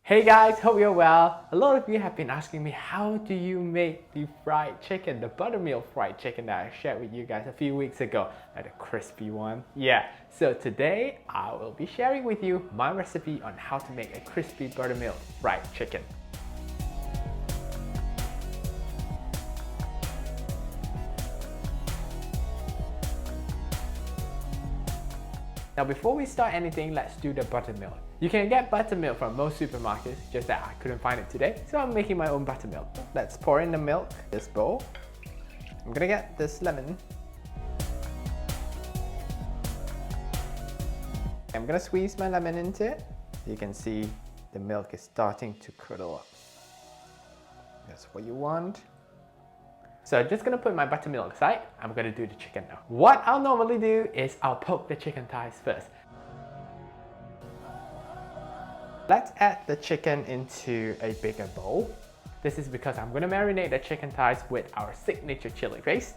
Hey guys, hope you're well. A lot of you have been asking me how do you make the fried chicken, the buttermilk fried chicken that I shared with you guys a few weeks ago, like the crispy one. Yeah, so today I will be sharing with you my recipe on how to make a crispy buttermilk fried chicken. Now before we start anything, let's do the buttermilk. You can get buttermilk from most supermarkets, just that I couldn't find it today, so I'm making my own buttermilk. Let's pour in the milk, this bowl. I'm gonna get this lemon. I'm gonna squeeze my lemon into it. You can see the milk is starting to curdle up. That's what you want. So I'm just gonna put my buttermilk aside. I'm gonna do the chicken now. What I'll normally do is I'll poke the chicken thighs first. Let's add the chicken into a bigger bowl. This is because I'm gonna marinate the chicken thighs with our signature chili paste.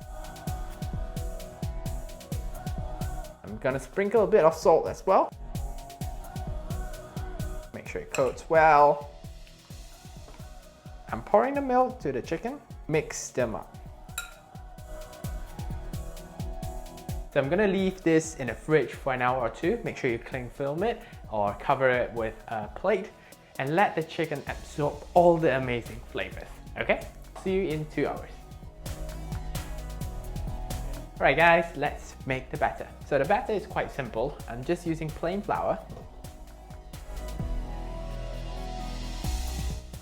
I'm gonna sprinkle a bit of salt as well. Make sure it coats well. I'm pouring the milk to the chicken. Mix them up. So I'm gonna leave this in the fridge for an hour or two. Make sure you cling film it or cover it with a plate and let the chicken absorb all the amazing flavors, okay? See you in 2 hours. Alright guys, let's make the batter. So the batter is quite simple. I'm just using plain flour.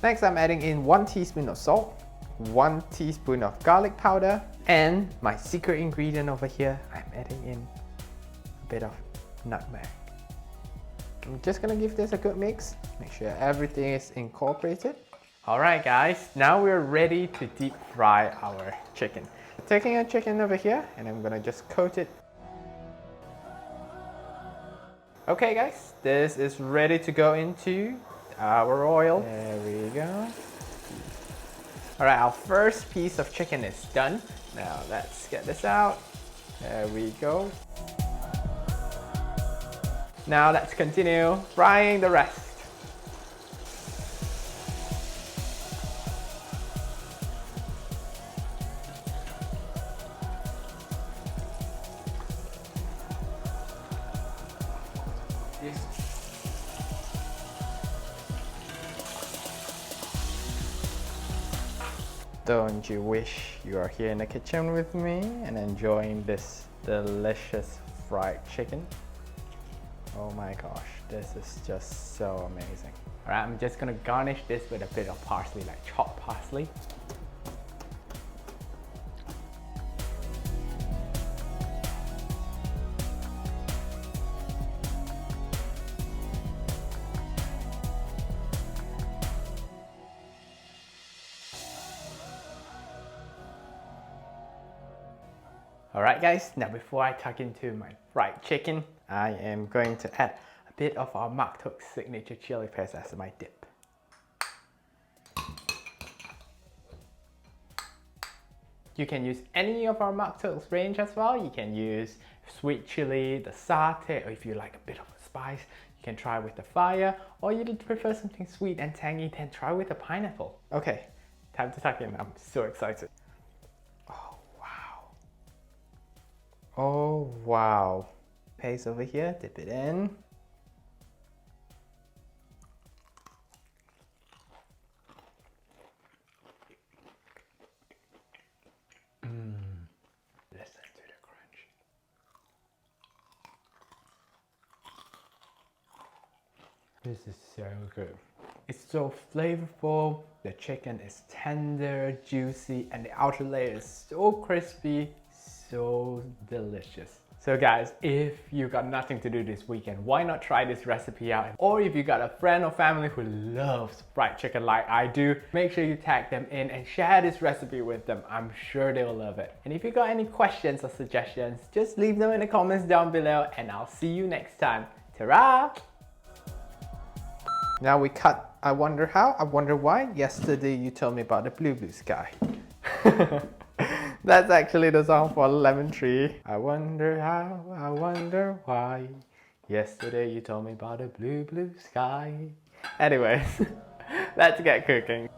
Next, I'm adding in 1 teaspoon of salt, 1 teaspoon of garlic powder, and my secret ingredient over here, I'm adding in a bit of nutmeg. I'm just gonna give this a good mix, make sure everything is incorporated. Alright guys, now we're ready to deep fry our chicken. Taking a chicken over here, and I'm gonna just coat it. Okay guys, this is ready to go into our oil. There we go. Alright, our first piece of chicken is done. Now let's get this out. There we go. Now let's continue frying the rest. Don't you wish you are here in the kitchen with me and enjoying this delicious fried chicken? Oh my gosh, this is just so amazing. Alright, I'm just gonna garnish this with a bit of parsley, like chopped parsley. Alright guys, now before I tuck into my fried chicken, I am going to add a bit of our Mak Tok signature chili paste as my dip. You can use any of our Mak Tok's range as well. You can use sweet chili, the satay, or if you like a bit of a spice, you can try with the fire, or you prefer something sweet and tangy, then try with the pineapple. Okay, time to tuck in. I'm so excited. Oh wow. Paste over here, dip it in. Listen to the crunch. This is so good. It's so flavorful, the chicken is tender, juicy, and the outer layer is so crispy. So delicious. So guys, if you got nothing to do this weekend, why not try this recipe out? Or if you got a friend or family who loves fried chicken like I do, make sure you tag them in and share this recipe with them. I'm sure they'll love it. And if you got any questions or suggestions, just leave them in the comments down below and I'll see you next time. Ta-ra! Now we cut I wonder how, I wonder why. Yesterday you told me about the blue sky. That's actually the song for Lemon Tree. I wonder how, I wonder why. Yesterday you told me about a blue sky. Anyways, let's get cooking.